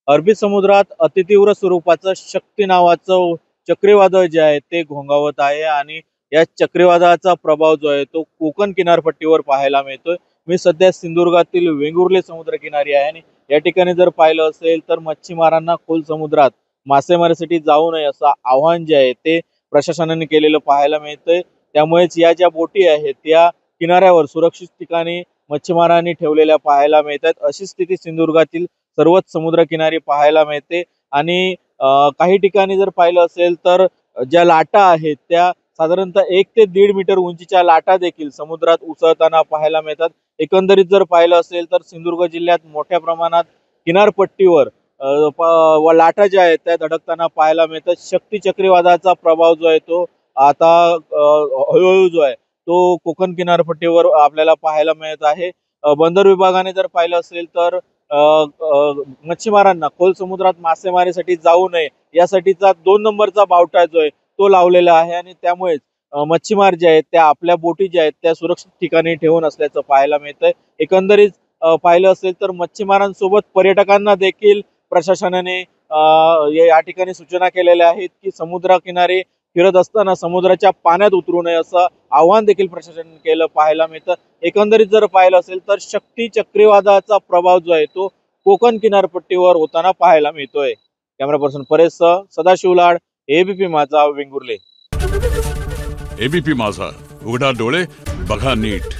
अरबी समुद्रात अतितीव्र स्वरूपाचं शक्ती नावाचं चक्रीवादळ जे आहे ते घोंगावत आहे आणि या चक्रीवादळाचा प्रभाव जो आहे तो कोकण किनारपट्टीवर पाहायला मिळतोय। मी सध्या सिंधुदुर्गातील वेंगुर्ले समुद्रकिनारी आहे आणि या ठिकाणी जर पाहिलं असेल तर मच्छीमारांना खोल समुद्रात मासेमारीसाठी जाऊ नये असं आवाहन जे आहे ते प्रशासनाने केलेलं पाहायला मिळतंय। त्यामुळेच या ज्या बोटी आहेत त्या किनाऱ्यावर सुरक्षित ठिकाणी मच्छीमारांनी ठेवलेल्या पाहायला मिळतात। अशी स्थिती सिंधुदुर्गातील सर्वच समुद्रकिनारी पाहायला मिळते आणि काही ठिकाणी जर पाहिलं असेल तर ज्या लाटा आहेत त्या साधारणतः 1 ते 1.5 मीटर उंचीच्या लाटा देखील समुद्रात उसळताना पाहायला मिळतात। एकंदरीत जर पाहिलं असेल तर सिंधुदुर्ग जिल्ह्यात मोठ्या प्रमाणात किनारपट्टीवर लाटा ज्या आहेत त्या धडकताना पाहायला मिळतात। शक्ती चक्रीवादळाचा प्रभाव जो आहे तो आता हळूहळू जो आहे तो कोकण किनारपट्टीवर आपल्याला पाहायला मिळत आहे। बंदर विभागाने जर पाहिलं असेल तर मच्छीमारांना खोल समुद्रात मासेमारीसाठी जाऊ नये यासाठीचा 2 नंबरचा बावटा जो आहे तो लावलेला आहे आणि त्यामुळेच मच्छीमार जे आहेत त्या आपल्या बोटी ज्या आहेत त्या सुरक्षित ठिकाणी ठेवून असल्याचं पाहायला मिळतंय। एकंदरीत पाहिलं असेल तर मच्छीमारांसोबत पर्यटकांना देखील प्रशासनाने या ठिकाणी सूचना केलेल्या आहेत की समुद्रकिनारी फिरत असताना समुद्राच्या पाण्यात उतरू नये असं आवाहन देखील प्रशासनाने केलं पाहायला मिळतं। एकंदरीत जर पाहिलं असेल तर शक्ती चक्रीवादळाचा प्रभाव जो आहे तो कोकण किनारपट्टीवर होताना पाहायला मिळतोय। कॅमेरा पर्सन परेशसह सदाशिव लाड, एबीपी माझा, वेंगुर्ले। एबीपी माझा, उघडा डोळे बघा नीट।